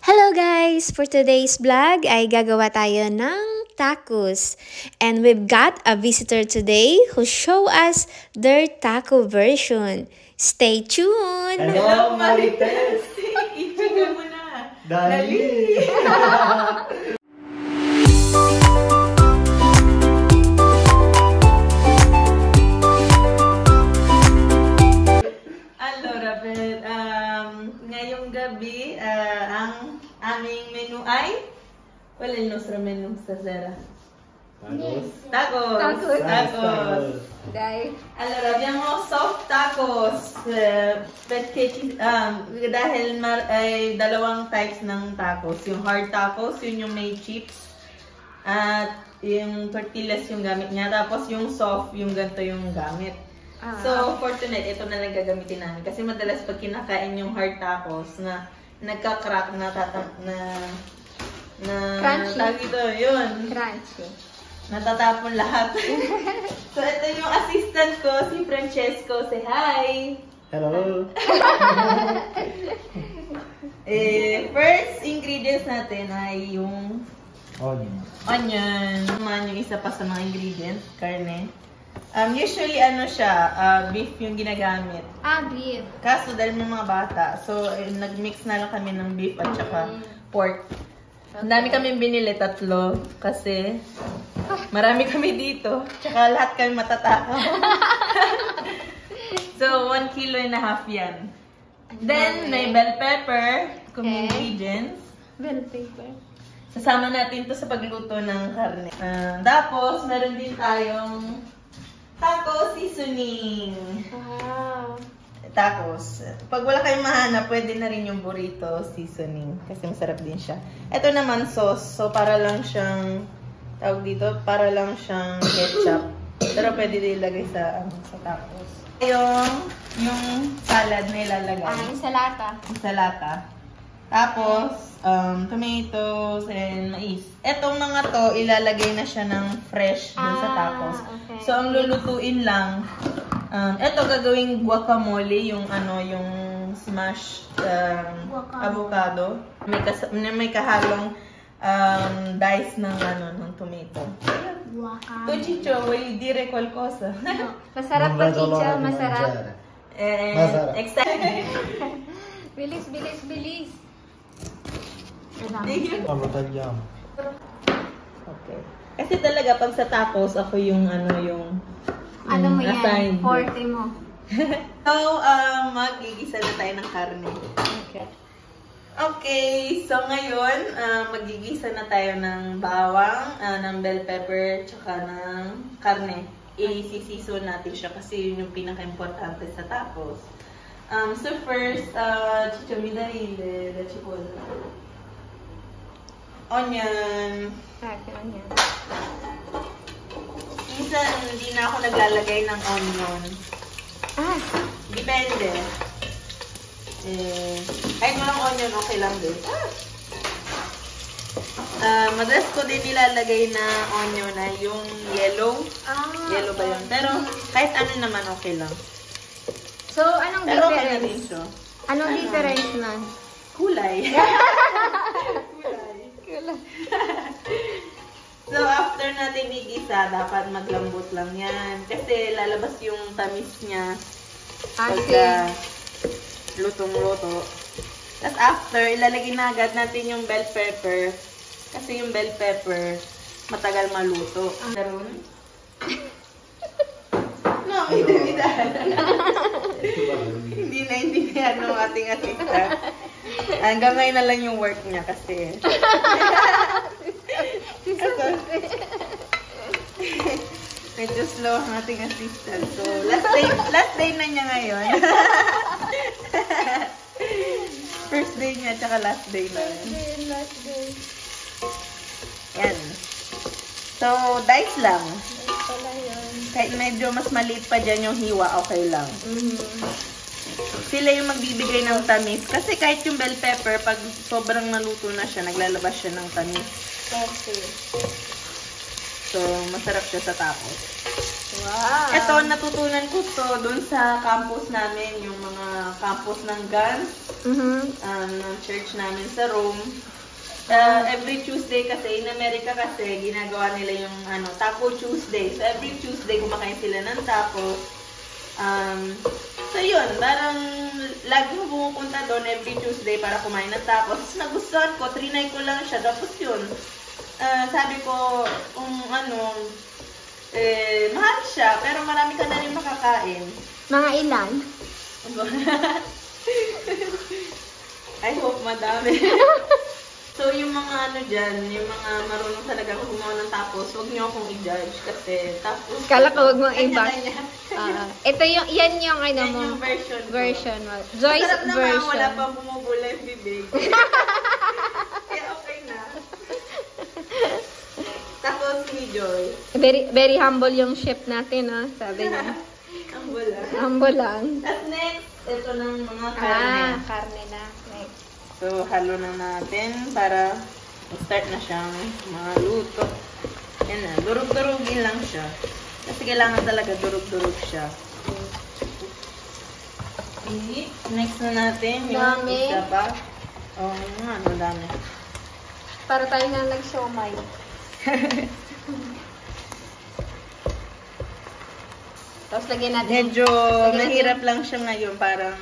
Hello guys! For today's vlog ay gagawa tayo ng tacos. And we've got a visitor today who show us their taco version. Stay tuned! Hello, Marites! Ichiga mo na! Dali! Allora, ngayong gabi, ang aming menu ay... ¿Cuál es el nuestro menú, stasera? Tacos. Tacos! Allora, abbiamo soft tacos. Perché dahil ay dalawang types ng tacos. Yung hard tacos, yun yung may chips. At yung tortillas yung gamit niya. Tapos yung soft, yung ganito yung gamit. So, for tonight, ito na lang gagamitin namin. Kasi madalas pag kinakain yung hard tacos na nagka-crack na Crunchy. tawag ito, yun. Crunchy. Natatapon lahat. So, ito yung assistant ko, si Francesco. Say hi! Hello! First ingredients natin ay yung onion. Naman yung isa pa sa mga ingredients, karne. Usually, beef yung ginagamit. Beef. Kaso, dahil may mga bata, so, nag-mix na lang kami ng beef at saka pork. Ang dami kami binili, 3, kasi marami kami dito. Tsaka lahat kami matatakaw. So, 1.5 kilos yan. Then, may bell pepper, kung ingredients. Bell pepper. Sasama natin to sa pagluto ng karne. Tapos, meron din tayong taco seasoning. Wow. Tacos. Pag wala kayong mahanap, pwede na rin yung burrito seasoning. Kasi masarap din siya. Ito naman sauce. So, para lang siyang, tawag dito, para lang siyang ketchup. Pero pwede din ilagay sa tacos. Yung salad na ilalagay. Salata. Sa lata. Tapos, tomatoes and mais. Etong mga to, ilalagay na siya ng fresh dun sa tacos. Okay. So, ang lulutuin lang, eto gagawing guacamole, yung smashed avocado. May kahalong dice ng tomato. Tu Chicho, voy dire qualcosa. Masarap pa, Chicha. Masarap. Masarap. Excited. Bilis. Tagliamo. Okay. Kasi talaga pag sa tacos, ako yung Ano mo yan? assigned. Forte mo. So, magigisa na tayo ng karne. Okay. Okay, so ngayon, magigisa na tayo ng bawang, ng bell pepper, tsaka ng karne. I-season natin siya kasi yun yung pinaka-importante sa tacos. So first, chichamida ile chipotle. Onion. Onion. Minsan, hindi na ako naglalagay ng onion. Depende. Kahit walang onion, okay lang din. Madalas ko din nilalagay na onion na yung yellow. Yellow ba yun? Pero kahit ano naman, okay lang. So, anong Pero okay na difference? din siya. Anong difference nun? Kulay. So, after natin igisa, dapat maglambot lang yan. Kasi lalabas yung tamis niya pagka lutong-luto. Tapos after, ilalagay na agad natin yung bell pepper. Kasi yung bell pepper, matagal maluto. Daron? No, hindi naintindihan ng ating assistant. Hanggang ngayon na lang yung work niya kasi. Medyo slow ang ating assistant. So, last day na niya ngayon. First day niya, tsaka last day na. Last day. Yan. So, dice lang. Pala yun. Kahit medyo mas maliit pa dyan yung hiwa, okay lang. Sila yung magbibigay ng tamis. Kasi kahit yung bell pepper, pag sobrang naluto na siya, naglalabas siya ng tamis. Okay. So, masarap siya sa tacos. Wow. Ito, natutunan ko to doon sa campus namin, yung mga campus ng GAN, ng church namin sa Rome. Every Tuesday kasi, in America kasi, ginagawa nila yung Taco Tuesday. So, every Tuesday, kumakain sila ng tacos. So, yun. Parang, lagi ko pumupunta doon every Tuesday para kumain ng tacos. Tapos, nagustuhan ko. Trinay ko lang siya. Tapos, yun. Sabi ko, mahal siya. Pero marami ka na rin makakain. Mga ilan? I hope madami. So, yung mga dyan, yung mga marunong talaga gumawa ng tacos, huwag niyo akong i-judge kasi tacos. Kala ko huwag mong kanya-kanya. Ito yan yung Yan mo. yung version ko. Version mo. Joyce Masarap naman, version. wala pang bumubula yung bibig. Kaya okay na. Tapos ni Joy. Very humble yung chef natin, ha? Sabi niya. Ang bula. Humble lang. At next, ito ng mga karne. Karne na. Next. So, halo na natin para start na siyang maluto. Yan na, durug-durugin lang siya. Kasi kailangan talaga durug-durug siya. Okay. Next na natin yung Dami. isa pa. Oh, dami. Para tayo na nag-siomay. Tapos lagyan natin. Medyo mahirap lang siya ngayon. Parang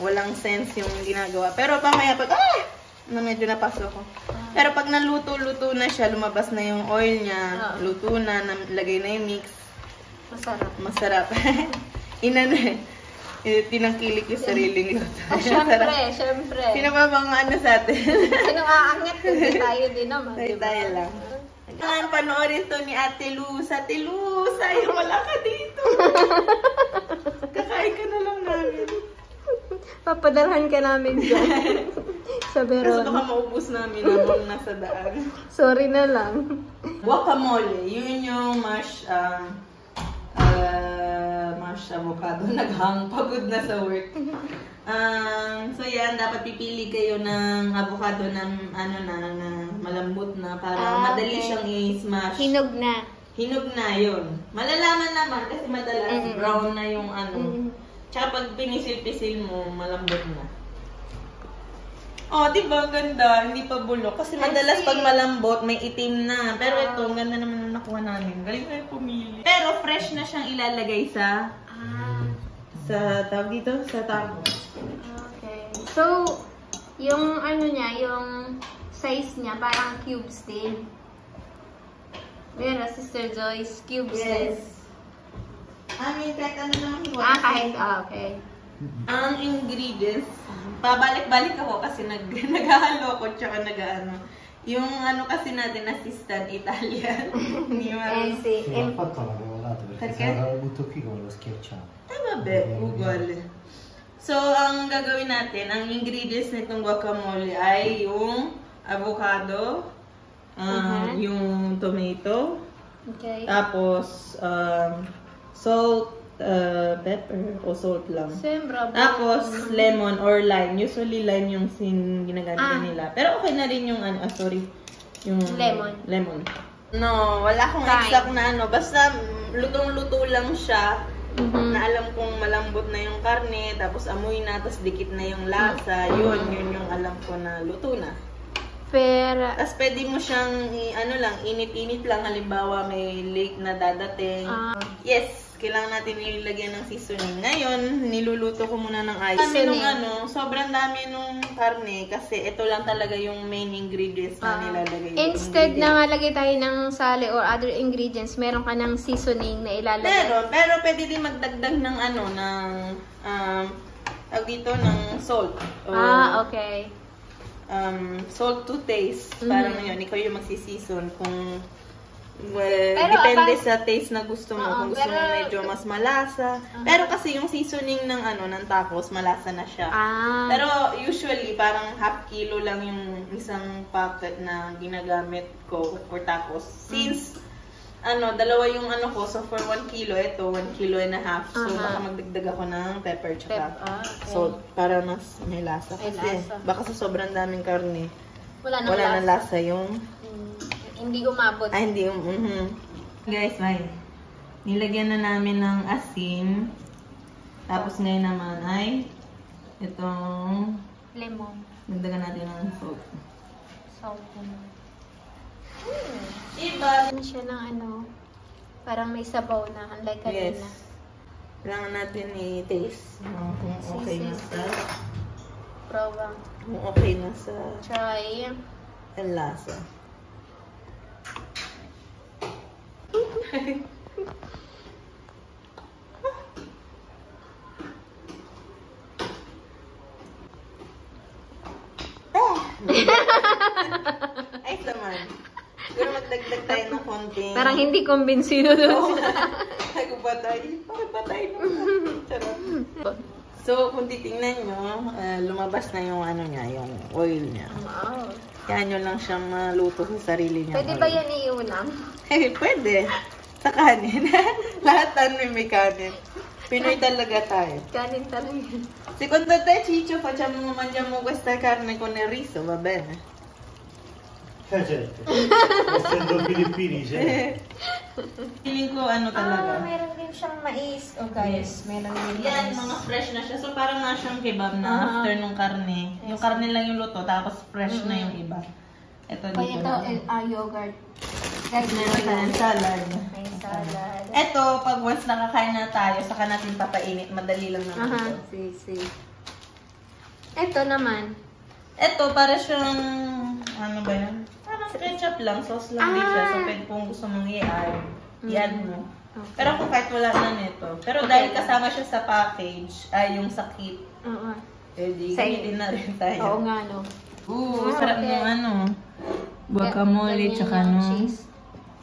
walang sense yung ginagawa. Pero pamaya pag, na medyo napasok ko. Pero pag naluto-luto na siya, lumabas na yung oil niya, luto na, lagay na yung mix. Masarap. Tinangkilik yung sariling luto. Syempre. Sino ba mga sa atin? Sino aangat kasi tayo din naman, diba? Tayo lang. Kailangan panoorin to ni Ate Luz. Ate Luz, ayaw wala ka dito. Kakain ka na lang namin. Papadalhan ka namin dyan. Sa Kasi Veron. baka maubos namin habang nasa daan. Sorry na lang. Guacamole, yun yung mashed avocado. Pagod na sa work. So yan, dapat pipili kayo ng avocado na na malambot na para madali siyang i-smash. Hinog na. Hinog na yun. Malalaman naman kasi madalas brown na yung Tsaka pag pinisil-pisil mo, malambot na. Oh, di ba? Ganda. Hindi pa bulok. Kasi madalas pag malambot, may itim na. Pero ito, ang ganda naman ang nakuha namin. Galing na yung pumili. Pero fresh na siyang ilalagay sa tawag dito? Sa tacos. Okay. So, yung niya, yung size niya, parang cubes din. Vera, Sister Joyce, cubes din. Kahit ano lang. Okay. Ang ingredients, pabalik-balik ako kasi naghahalo ko tsaka Yung kasi natin, assistant Italian. Sì. L'ho fatto ma avevo dato perché se lo butto qui come lo schiacciato. Vabbè, uguale. So, ang gagawin natin, ang ingredients nitong guacamole ay yung avocado, yung tomato, tapos salt, pepper o salt lang. Tapos lemon or lime. Usually lime yung ginagamit nila. Pero okay na rin yung yung lemon. No, wala akong exact na basta lutong-luto lang siya. Na alam kong malambot na yung karne, tapos amoy na, tapos dikit na yung lasa. Yun yung alam ko na luto na. Pero, tapos pwede mo siyang init-init lang. Halimbawa may late na dadating. Yes, kailangan natin ilagyan ng seasoning. Ngayon, niluluto ko muna ng ice. Sobrang dami nung karne kasi ito lang talaga yung main ingredients na nilalagay. Instead na malagay tayo ng sali or other ingredients, meron ka ng seasoning na ilalagay. Pero pwede din magdagdag ng tawag dito, ng salt. Okay. Salt to taste. Parang yun, ikaw yung magsiseason kung depende sa taste na gusto mo. Kung gusto mo medyo mas malasa. Pero kasi yung seasoning ng ng tacos, malasa na siya. Pero usually, parang half kilo lang yung isang packet na ginagamit ko for tacos. Since dalawa yung ko, so for 1 kilo, ito 1 kilo and a half. So baka magdagdag ako ng pepper tsaka salt para mas may lasa. Kasi baka sa sobrang daming karne, wala nang lasa yung hindi umabot. hindi. Guys, Nilagyan na namin ng asin. Tapos ngayon naman ay itong Lemon. dagdagan natin ng salt. Salt naman. Iba. Ano siya ng ano, parang may sabaw na, unlike kanina. Yes. Kailangan natin i-taste kung okay na sa Proba. kung okay na sa Try. ang lasa. Ay, naman. Siguro magdagdag tayo ng konting. Parang hindi kumbinsido doon. Nagpatay. Pakipatay naman. Charot. So, kung titingnan nyo, lumabas na yung ano niya, yung oil niya. Wow. Kaya nyo lang siyang maluto sa sarili niya. Pwede ba yan iulam? Eh, pwede. Sa kanin. Lahat may kanin. Pinoy talaga tayo. Kanin talaga. Secondo te, Ciccio, mangiamo questa carne con il riso, va bene? Certo. Essendo Filippini, certo. Feeling ko ano talaga. Meron din siyang mais. Oh guys, meron din Yan, mais. mga fresh na siya. So, parang na siyang kebab na after nung karne. Yung karne lang yung luto, tapos fresh na yung iba. Ito Oh, dito ito, lang. yogurt. Guys, Meron tayong salad. May salad. Ito, pag once nakakain na tayo, saka natin papainit. Madali lang naman ito. Si. Ito naman. Ito, para siyang, ano ba yan? Parang ketchup lang, sauce lang din siya. So, pwede kung gusto mong i-add mo. Okay. Pero kung kahit wala na nito. Pero dahil kasama siya sa package, ay yung sa kit, Oo. di Sa- gamitin na rin tayo. Oo nga, no. Sarap okay. ng ano, guacamole, Ganyan tsaka yung no, cheese.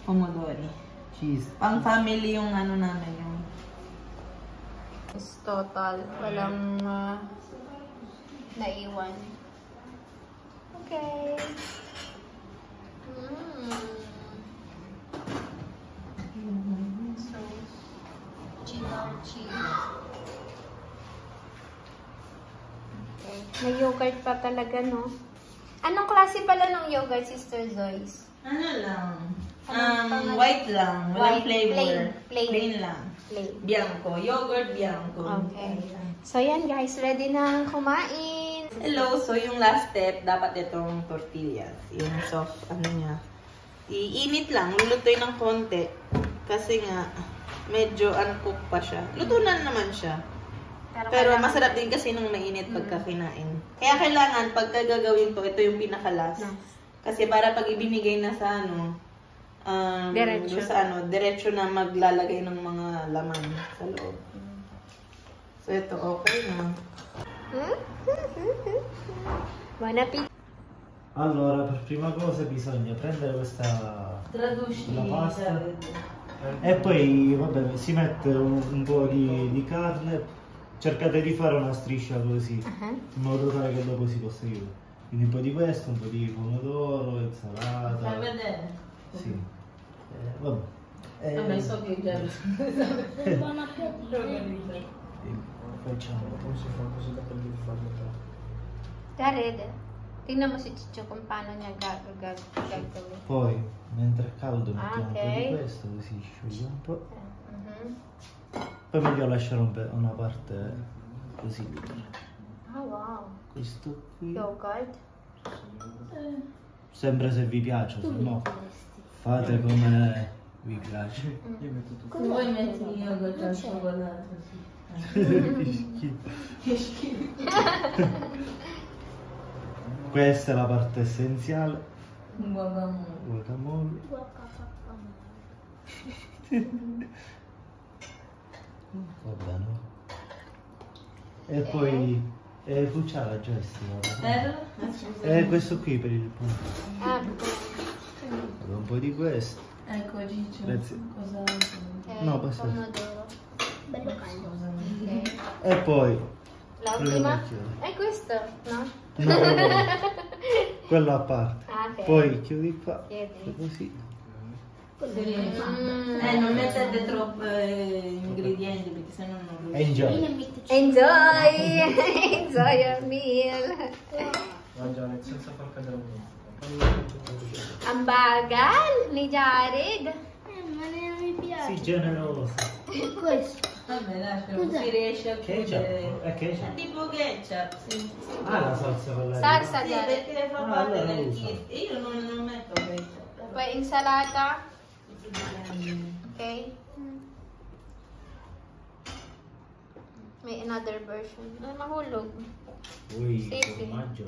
pomodori. Cheese. Pang family yung ano namin, yung Is total. Walang naiwan. Okay. So, cheese. Okay. May yogurt pa talaga, no? Anong klase pala ng yogurt, Sister Joyce? ano lang, Anong white lang, walang White, flavor. plain. lang. Plain. Bianco, yogurt bianco. Okay. So, yan guys. Ready na kumain. Hello, so yung last step, dapat itong tortillas. Yung soft, ano niya. Iinit lang, lulutuin ng konti. Kasi nga, medyo uncooked pa siya. Luto na naman siya. Pero kailangan- masarap din kasi nung mainit pagka kinain. Kaya kailangan, pagka gagawin to, ito yung pinakalas. Kasi para pag ibinigay na sa ano, Diretso. doon sa ano, diretso na maglalagay ng mga laman sa loob. So ito, okay na. Buon appetito. Allora, per prima cosa bisogna prendere questa Traduci. la pasta e poi vabbè, si mette un po' di carne, cercate di fare una striscia così, in modo tale che dopo si possa chiudere. Quindi un po' di questo, un po' di pomodoro, insalata. Fai vedere. Sì. Vabbè. Vabbè, so che già Buon appetito. Facciamo. Come si fa così da prendere il farlo? Jared, tingnan mo si Chicho kung paano niya gagawin. Poi, mentre è caldo, mettiamo un po' ok. di questo, così scioglie un po'. Mhm. Poi meglio lasciare una parte così. Oh, wow. Questo qui. Yogurt. Sempre se vi piace, se no fate come vi piace. Io metto tutto. Vuoi metti il yogurt al cioccolato? Che schifo. Questa è la parte essenziale. Guacamole. Guacamole. Va bene. E poi cucciara Jessica. Questo qui per il punto. Ah, Allora, un po' di questo. Ecco Ciccio. Grazie. Cos'altro? okay. No, basta. Pomodoro. Bello caldo. Okay. E poi L'ultima? chiudi. È questo, no? No, quello a parte. Ah, ok. Poi chiudi qua. Chiudi. Così. Non mettete troppo ingredienti perché sennò non riesci. Enjoy. Enjoy! Enjoy your meal! Mangiare senza far cadere un po'. Ang bagal ni Jared. Ma non mi piace. Sì, generoso. Questo. Vabbè, lascialo, Cos'è? si riesce a chiudere. Ketchup? È È ketchup. tipo ketchup, sì. Ah, la salsa quella lì. Salsa Sì, dyan. perché fa Ah, parte allora del uso. kit. Io non metto ketchup. Poi insalata. Okay. May another version. Ay, mahulog. Uy, Safety. formaggio.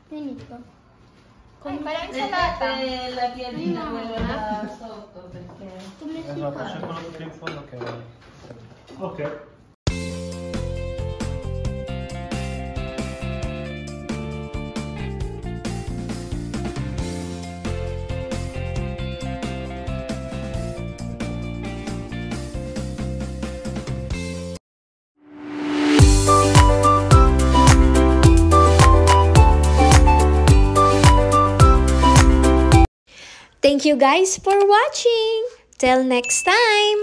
Finito. Ay, pala insalata. Mettete la piadina quello là sotto perché... Come si Esatto, c'è fa? quello tutto in fondo che è... Ok. Thank you guys for watching. Till next time.